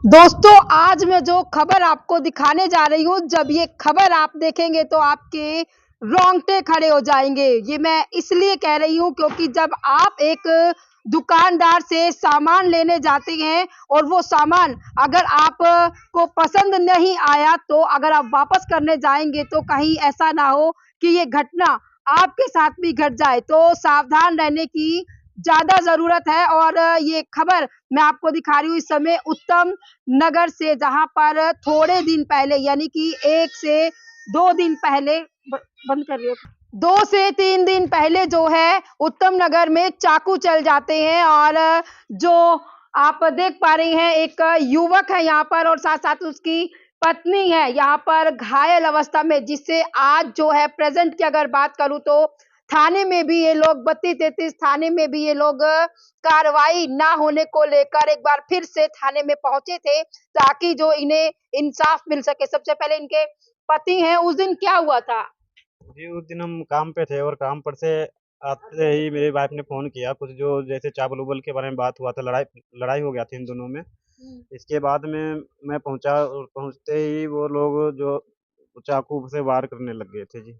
दोस्तों, आज मैं जो खबर आपको दिखाने जा रही हूँ, जब ये खबर आप देखेंगे तो आपके रोंगटे खड़े हो जाएँगे। ये मैं इसलिए कह रही हूँ क्योंकि जब आप एक दुकानदार से सामान लेने जाते हैं और वो सामान अगर आप को पसंद नहीं आया, तो अगर आप वापस करने जाएँगे तो कहीं ऐसा ना हो कि ये घटना आपके साथ भी घट जाए। तो सावधान रहने की ज़्यादा ज़रूरत है और ये खबर मैं आपको दिखा रही हूँ इस समय उत्तम नगर से, जहाँ पर थोड़े दिन पहले यानी कि 1 से 2 दिन पहले बंद कर रही हो, 2 से 3 दिन पहले जो है उत्तम नगर में चाकू चल जाते हैं और जो आप देख पा रही हैं एक युवक है यहाँ पर और साथ-साथ उसकी पत्नी है यहाँ पर घायल अवस्था में, जिससे आज जो है प्रेज़ेंट की अगर बात करूँ तो थाने में भी ये लोग 32-33 थाने में भी ये लोग कार्रवाई ना होने को लेकर एक बार फिर से थाने में पहुंचे थे, ताकि जो इन्हें इंसाफ मिल सके। सबसे पहले इनके पति हैं, उस दिन क्या हुआ था? जी, उस दिन हम काम पे थे और काम पर से आते ही मेरी वाइफ़ ने फ़ोन किया, कुछ जो जैसे चावल-उवल के बारे में बात हुआ था, लड़ाई लड़ाई हो गया था इन दोनों में। हुँ। इसके बाद में मैं पहुँचा और पहुँचते ही वो लोग जो चाकू से वार करने लग गए थे। जी।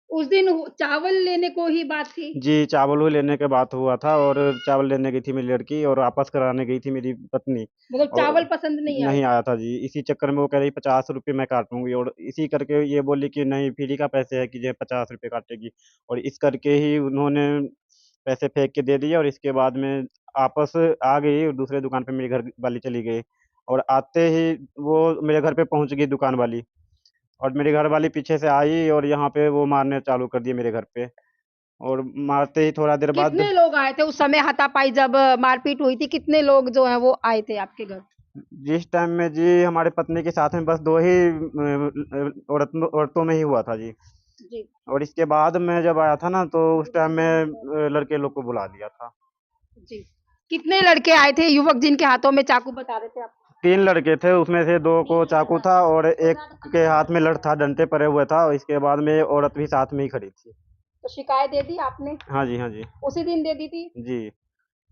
उस दिन चावल लेने को ही बात थी? जी, चावल वो लेने के बात हुआ था और चावल लेने गई थी मेरी लड़की और वापस कराने गई थी मेरी पत्नी मतलब और चावल पसंद नहीं आए? नहीं आया था जी। इसी चक्कर में वो कह रही ₹50 मैं काटूँगी और इसी करके ये बोली कि नहीं फ्री का पैसे है कि ये ₹50 काटेगी और इस करके ही उन्होंने पैसे फेंक के दे दिए और इसके बाद में आपस आ गई और दूसरे दुकान पे मेरी घर वाली चली गई और आते ही वो मेरे घर पे पहुँच गई दुकान वाली और मेरी घरवाली पीछे से आई और यहाँ पे वो मारने चालू कर दिए मेरे घर पे और मारते ही थोड़ा देर बाद कितने लोग आए थे उस समय हाथापाई जब मारपीट हुई थी, कितने लोग जो हैं वो आए थे आपके घर? जिस टाइम में जी हमारे पत्नी के साथ में बस 2 ही औरतों में ही हुआ था जी जी, और इसके बाद मैं जब आया था ना तो उस टाइम में लड़के लोग को बुला लिया था। जी। कितने लड़के आए थे युवक जिनके हाथों में चाकू बता रहे थे आप? 3 लड़के थे उसमें से 2 को चाकू था और एक के हाथ में लठ था, डंडे पड़े हुए था और इसके बाद में औरत भी साथ में ही खड़ी थी। तो शिकायत दे दी आपने? हाँ जी, हाँ जी। उसी दिन दे दी थी? जी।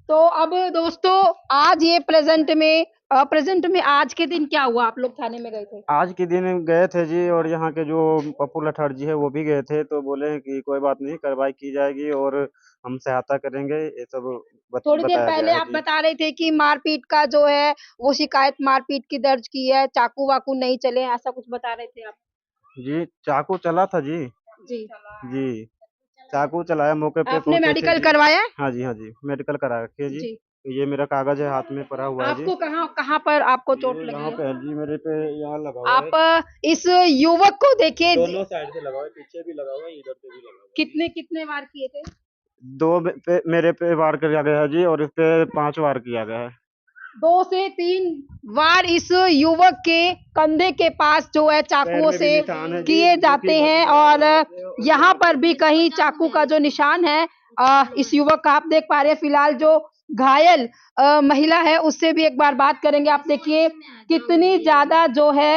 तो अब दोस्तों आज ये प्रेज़ेंट में आज के दिन क्या हुआ? आप लोग थाने में गए थे? आज के दिन गए थे जी और यहाँ के जो पप्पू लठार जी हैं वो भी गए थे तो बोले कि कोई बात नहीं कार्रवाई की जाएगी और हम सहायता करेंगे, ये सब थोड़ी देर बताया पहले गया है आप जी। बता रहे थे कि मारपीट का जो है वो शिकायत मारपीट की दर्ज की है, चाकू-वाकू नहीं चले हैं, ऐसा कुछ बता रहे थे आप? जी, चाकू चला था जी। जी। जी, चाकू चलाया मौके पे आपने पहुँचे थे मेडिकल जी। करवाया है? हाँ जी, हाँ जी, मेडिकल करा रखी है जी। जी। ये मेरा कागज़ है हाथ में पड़ा हुआ है जी। आपको कहाँ कहाँ पर आपको चोट ये लगी यहाँ है? पे है जी मेरे पे यहाँ लगा हुआ है। आप इस युवक को देखिए दोनों साइड से लगा हुआ है, पीछे भी लगा हुआ है, इधर पे भी लगा हुआ है जी। कितने वार किए थे? 2 पे मेरे पे वार किया गया है जी और इस पे 5 वार किया गया है। 2 से 3 वार इस युवक के कंधे के पास जो है पैर चाकुओं में भी से निशान है जी, किए जो कि जाते बच हैं गया है और यहाँ पे और यहाँ यहाँ पर पे भी भी। कहीं चाकू का जो निशान है इस युवक का आप देख पा रहे हैं। फिलहाल जो घायल महिला है उससे भी एक बार बात करेंगे। आप देखिए कितनी ज़्यादा जो है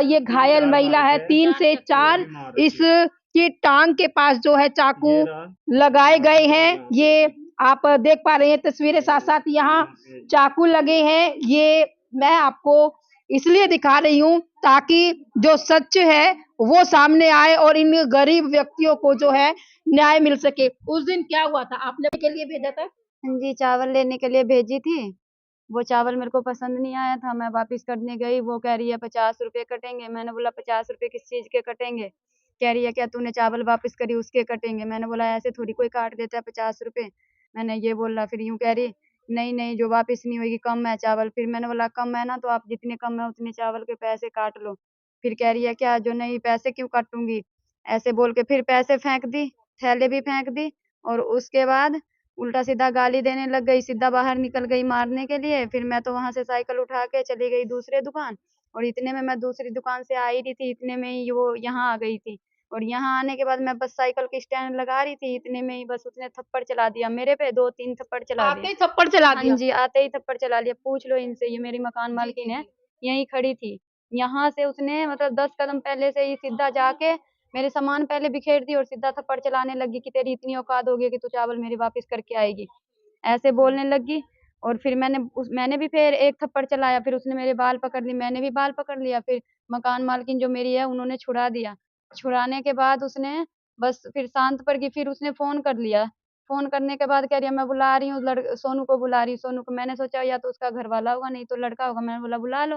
ये घायल 3-4 महिला मारे है, थे, 3 से वो 4 भी मार रही थी। इसकी टाँग के पास जो है चाकू ये रहा, लगाए यहाँ गए पे और हैं। यहाँ पे ये जी। आप देख पा रहे हैं तस्वीरें, और साथ-साथ यहाँ यहाँ पे जी। चाकू लगे हैं। ये मैं आपको इसलिए दिखा रही हूँ ताकि जो सच है वो सामने आए और इन गरीब व्यक्तियों को जो है न्याय मिल सके। उस दिन क्या हुआ था? आपने के लिए भेजा था? हाँ जी, चावल लेने के लिए भेजी थी। वो चावल मेरे को पसंद नहीं आया था, मैं वापिस करने गई, वो कह रही है ₹50 कटेंगे। मैंने बोला ₹50 किस चीज़ के कटेंगे? कह रही है क्या तूने चावल वापिस करी उसके कटेंगे। मैंने बोला ऐसे थोड़ी कोई काट देता है ₹50। मैंने ये बोला, फिर यूँ कह रही नहीं, नहीं जो वापिस नहीं होएगी कम है चावल। फिर मैंने बोला कम है ना तो आप जितने कम है उतने चावल के पैसे काट लो। फिर कह रही है क्या जो नहीं पैसे क्यों काटूँगी? ऐसे बोल के फिर पैसे फेंक दी, थैले भी फेंक दी और उसके बाद उल्टा-सीधा गाली देने लग गई, सीधा बाहर निकल गई मारने के लिए। फिर मैं तो वहाँ से साइकिल उठा के चली गई दूसरे दुकान और इतने में मैं दूसरी दुकान से आ ही रही थी, इतने में ही वो यहाँ आ गई थी और यहाँ आने के बाद मैं बस साइकिल की स्टैंड लगा रही थी, इतने में ही बस उसने थप्पड़ चला दिया मेरे पे, 2-3 थप्पड़ चला आते दिए। ही थप्पड़ चला हाँ दिया? जी, आते ही थप्पड़ चला लिया, पूछ लो इनसे, ये मेरी मकान जी, जी, मालकिन है, जी। यहीं खड़ी थी। यहाँ से उसने मतलब 10 कदम पहले से ही सीधा जाके मेरे सामान पहले बिखेर दी और सीधा थप्पड़ चलाने लगी कि तेरी इतनी औकात हो गई कि तू चावल मेरे वापस करके आएगी। ऐसे बोलने लगी और फिर मैंने भी फिर एक थप्पड़ चलाया, फिर उसने मेरे बाल पकड़ लिए, मैंने भी बाल पकड़ लिया। फिर मकान मालकिन जो मेरी है उन्होंने छुड़ा दिया। छुड़ाने के बाद उसने बस फिर शांत पड़ गई। फिर उसने फ़ोन कर लिया। फ़ोन करने के बाद कह रही है मैं बुला रही हूँ, सोनू को बुला रही हूँ। सोनू को मैंने सोचा या तो उसका घरवाला होगा, नहीं तो लड़का होगा। मैंने बोला बुला लो।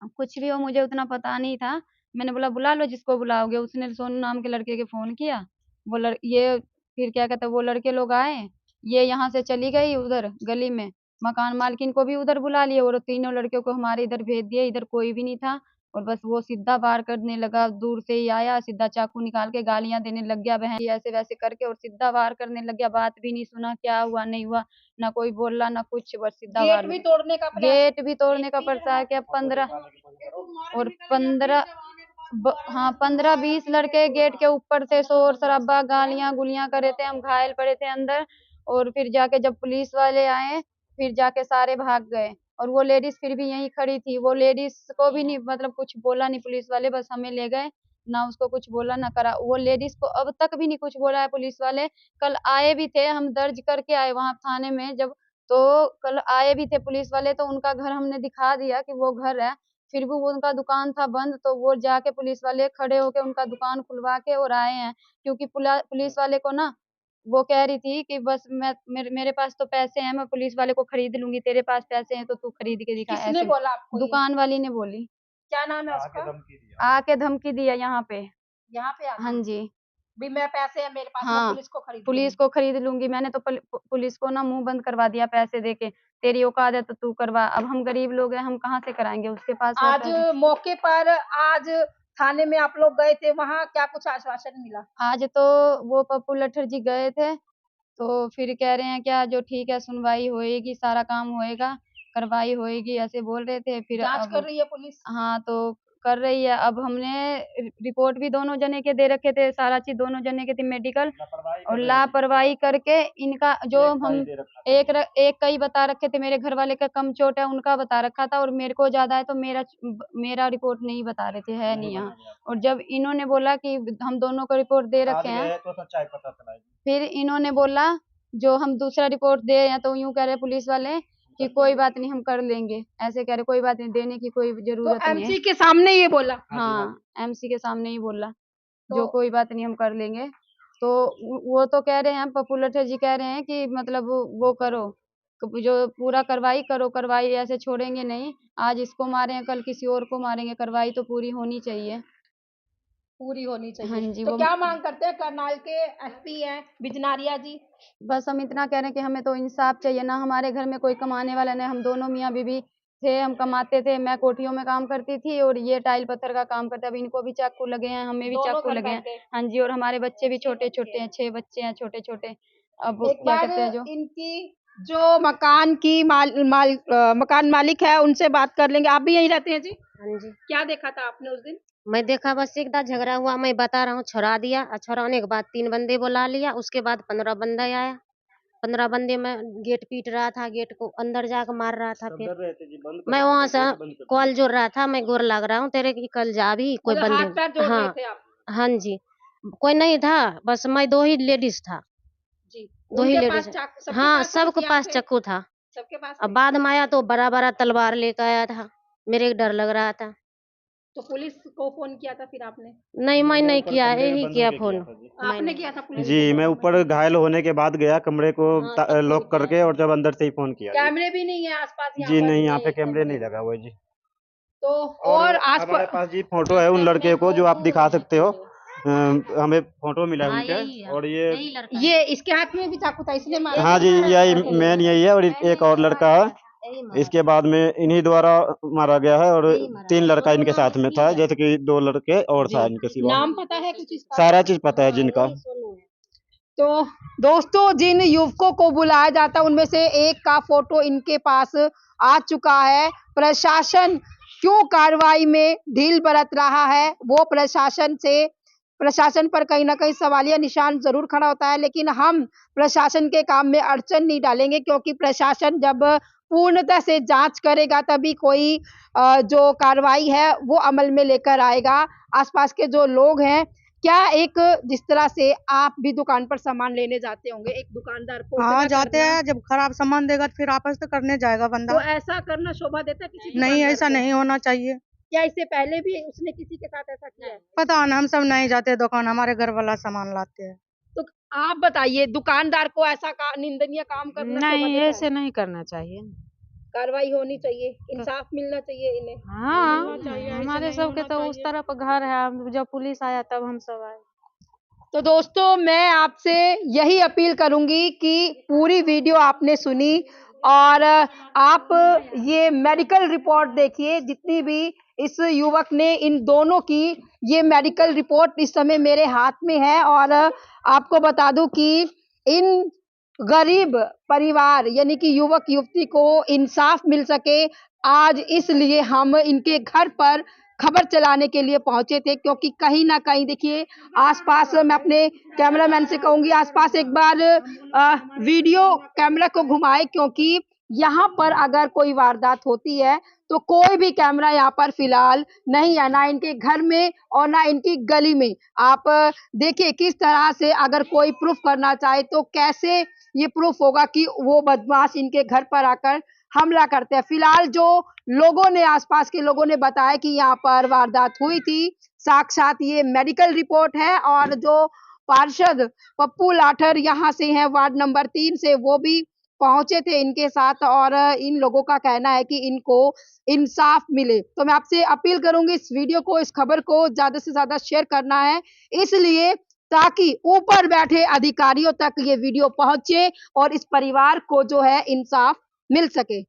अब कुछ भी हो मुझे उतना पता नहीं था। मैंने बोला बुला लो जिसको बुलाओगे। उसने सोनू नाम के लड़के के फ़ोन किया। वो लड़ ये फिर क्या कहते हैं वो लड़के लोग आए। ये यहाँ से चली गई उधर गली में। मकान मालकिन को भी उधर बुला लिए और तीनों लड़कियों को हमारे इधर भेज दिए। इधर कोई भी नहीं था और बस वो सीधा वार करने लगा। दूर से ही आया, सीधा चाकू निकाल के गालियाँ देने लग गया, बहन ऐसे-वैसे करके, और सीधा वार करने लग गया। बात भी नहीं सुना, क्या हुआ नहीं हुआ, ना कोई बोला ना कुछ, बस सीधा वार। गेट भी तोड़ने का प्रयास, गेट भी तोड़ने का प्रयास किया। 15 हाँ 15-20 लड़के गेट के ऊपर थे, शोर शराबा गालियां गुलियां कर रहे थे। हम घायल पड़े थे अंदर। और फिर जाके जब पुलिस वाले आए फिर जाके सारे भाग गए। और वो लेडीज फिर भी यहीं खड़ी थी। वो लेडीज को भी नहीं मतलब कुछ बोला नहीं पुलिस वाले, बस हमें ले गए, ना उसको कुछ बोला ना करा। वो लेडीज को अब तक भी नहीं कुछ बोला है पुलिस वाले। कल आए भी थे, हम दर्ज करके आए वहां थाने में जब, तो कल आए भी थे पुलिस वाले, तो उनका घर हमने दिखा दिया कि वो घर है। फिर भी वो उनका दुकान था बंद, तो वो जाके पुलिस वाले खड़े होके उनका दुकान खुलवा के और आए हैं। क्योंकि पुलिस वाले को ना वो कह रही थी कि बस मेरे पास तो पैसे हैं, मैं पुलिस वाले को खरीद लूंगी, तेरे पास पैसे हैं तो तू खरीद के दिखा। किसने ऐसे बोला आपको ये? दुकान वाली ने बोली। क्या नाम है उसका? आके धमकी दिया यहाँ पे। यहाँ पे आके? हाँ जी। भी मैं पैसे हैं मेरे पास, मैं हाँ, पुलिस को खरीद पुलिस लूंगी। को खरीद लूँगी। मैंने तो पुलिस को ना मुँह बंद करवा दिया पैसे देके। तेरी औकात है तो तू करवा। अब हम गरीब लोग हैं, हम कहाँ से कराएँगे? उसके पास है आज पैसे। मौके पर, आज थाने में आप लोग गए थे, वहाँ क्या कुछ आश्वासन मिला? आज तो वो पप्पू लट्ठर जी गए थे, तो फिर कह रहे हैं क्या जो ठीक है सुनवाई होएगी, सारा काम होएगा, कार्रवाई होएगी, ऐसे बोल रहे थे। फिर जांच कर अब रही है पुलिस? हाँ, तो कर रही है। अब हमने रिपोर्ट भी दोनों जने के दे रखे थे, सारा चीज़ दोनों जने के थी मेडिकल। और लापरवाही करके इनका जो हम एक का ही बता रखे थे। मेरे घर वाले का कम चोट है उनका बता रखा था, और मेरे को ज़्यादा है तो मेरा रिपोर्ट नहीं बता रहे थे, है नहीं यहाँ। और जब इन्होंने बोला कि हम दोनों को रिपोर्ट दे रखे हैं, तो सच्चाई पता चलाएगी। फिर इन्होंने बोला जो हम दूसरा रिपोर्ट दे हैं, तो यूँ कह रहे पुलिस वाले कि कोई बात नहीं हम कर लेंगे, ऐसे कह रहे कोई बात नहीं, देने की कोई तो ज़रूरत नहीं है। एमसी के सामने ये बोला? हाँ, एमसी के सामने ही बोला, तो जो कोई बात नहीं हम कर लेंगे। तो वो तो कह रहे हैं, पप्पू लट्ठर जी कह रहे हैं कि मतलब वो करो, जो पूरा कार्रवाई करो, कार्रवाई ऐसे छोड़ेंगे नहीं। आज इसको मारे हैं, कल किसी और को मारेंगे, कार्रवाई तो पूरी होनी चाहिए। पूरी होनी हाँ चाहिए। जी, तो वो क्या मांग करते हैं? करनाल के एसपी हैं बिजनारिया जी। बस हम इतना कह रहे हैं कि हमें तो इंसाफ चाहिए ना। हमारे घर में कोई कमाने वाला नहीं, हम दोनों मियाँ बीवी थे, हम कमाते थे। मैं कोठियों में काम करती थी और ये टाइल पत्थर का काम करता है। अब इनको भी चाकू लगे हैं, हमें भी दोनों चाकू घर लगे हैं। बैठे। हाँ जी, और हमारे बच्चे भी छोटे छोटे हैं, 6 बच्चे हैं छोटे छोटे। अब एक क्या बार कहते हैं जो इनकी जो मकान मालिक है उनसे बात कर लेंगे। आप भी यहीं रहते हैं जी? हाँ जी। क्या देखा था आपने उस दिन? मैं देखा बस एकदा झगड़ा हुआ, मैं बता रहा हूँ, छुड़ा दिया और छुड़ाने के बाद 3 बंदे बुला लिया। उसके बाद 15 बंदा आया। 15 बंदे में गेट पीट रहा था, गेट को अंदर जाकर मार रहा था। फिर मैं वहां से कॉल जोड़ रहा था, मैं गोर लग रहा हूँ तेरे की, कल जा भी कोई मतलब हाथ पैर बंदे। जोड़ रहे हाँ थे आप? हाँ जी, कोई नहीं था, बस मैं 2 ही लेडीज था, जी। 2 ही उनके लेडीज। पास सबके हाँ, पास थे सबके हथियार पास थे? चाकू था। सबके पास अब थे? बाद में आया तो बड़ा बड़ा तलवार लेकर आया था, मेरे डर लग रहा था। तो पुलिस को फोन किया था फिर आपने? नहीं, मैं नहीं ऊपर किया, कमरे में यही बंद किया होके फोन। किया था जी। मैं आपने नहीं। किया था पुलिस जी, को मैं फोन? ऊपर घायल होने के बाद गया कमरे को हाँ, तब फोन लॉक किया करके, और जब अंदर से ही फ़ोन किया जी। कैमरे भी नहीं है आसपास यहाँ जी पर? नहीं, यहाँ पे नहीं, कैमरे कैमरे नहीं लगा हुआ है जी। तो और और आस हमारे पास जी फ़ोटो है उन लड़के को जो आप दिखा सकते हो। हमें फ़ोटो मिला है हाँ, उनके, यही है, और ये यही लड़का है। ये इसके हाथ में भी चाकू था, इसने मारा? हाँ जी, यही मेन यही है, और एक और लड़का है। इसके बाद में इन्हीं द्वारा मारा गया है, और 3 लड़का इनके साथ में था, जैसे कि 2 लड़के और था इनके सिवा। नाम पता है कुछ इसका? सारा चीज़ पता है जिनका। तो दोस्तों, जिन युवकों को बुलाया जाता है उनमें से एक का फोटो इनके पास आ चुका है। प्रशासन क्यों कार्रवाई में ढील बरत रहा है, वो प्रशासन पर कहीं ना कहीं सवालिया निशान जरूर खड़ा होता है। लेकिन हम प्रशासन के काम में अड़चन नहीं डालेंगे, क्योंकि प्रशासन जब पूर्णतः से जांच करेगा तभी कोई जो कार्रवाई है वो अमल में लेकर आएगा। आसपास के जो लोग हैं क्या एक जिस तरह से आप भी दुकान पर सामान लेने जाते होंगे, एक दुकानदार को हाँ इतना जाते करना, हैं, जब खराब सामान देगा तो फिर आपस तो करने जाएगा बंदा। तो ऐसा करना शोभा देता है किसी नहीं, दुकानदार ऐसा को? नहीं होना चाहिए। क्या इससे पहले भी उसने किसी के साथ ऐसा किया है? पता नहीं, हम सब नहीं जाते दुकान, हमारे घर वाला सामान लाते हैं। तो आप बताइए, दुकानदार को ऐसा निंदनीय काम करना शोभा नहीं, देता है? ऐसे नहीं करना चाहिए। कार्रवाई होनी चाहिए, इंसाफ मिलना चाहिए इन्हें। हाँ, हमारे सबके तो उस तरफ घर है, जब पुलिस आया तब हम सब आए। तो दोस्तों, मैं आपसे यही अपील करूंगी कि पूरी वीडियो आपने सुनी और आप ये मेडिकल रिपोर्ट देखिए, जितनी भी इस युवक ने, इन दोनों की ये मेडिकल रिपोर्ट इस समय मेरे हाथ में है। और आपको बता दूं कि इन गरीब परिवार यानी कि युवक युवती को इंसाफ मिल सके, आज इसलिए हम इनके घर पर खबर चलाने के लिए पहुंचे थे, क्योंकि कहीं ना कहीं देखिए आसपास, मैं अपने कैमरामैन से कहूंगी आसपास एक बार वीडियो कैमरा को घुमाए, क्योंकि यहाँ पर अगर कोई वारदात होती है तो कोई भी कैमरा यहाँ पर फिलहाल नहीं है, ना इनके घर में और ना इनकी गली में। आप देखिए किस तरह से अगर कोई प्रूफ करना चाहे तो कैसे ये प्रूफ होगा कि वो बदमाश इनके घर पर आकर हमला करते हैं। फिलहाल जो लोगों ने, आसपास के लोगों ने बताया कि यहाँ पर वारदात हुई थी, साक्षात ये मेडिकल रिपोर्ट है। और जो पार्षद पप्पू लाठर यहाँ से हैं, वार्ड नंबर 3 से, वो भी पहुंचे थे इनके साथ और इन लोगों का कहना है कि इनको इंसाफ मिले। तो मैं आपसे अपील करूंगी, इस वीडियो को, इस खबर को ज्यादा से ज्यादा शेयर करना है, इसलिए ताकि ऊपर बैठे अधिकारियों तक ये वीडियो पहुंचे और इस परिवार को जो है इंसाफ मिल सके।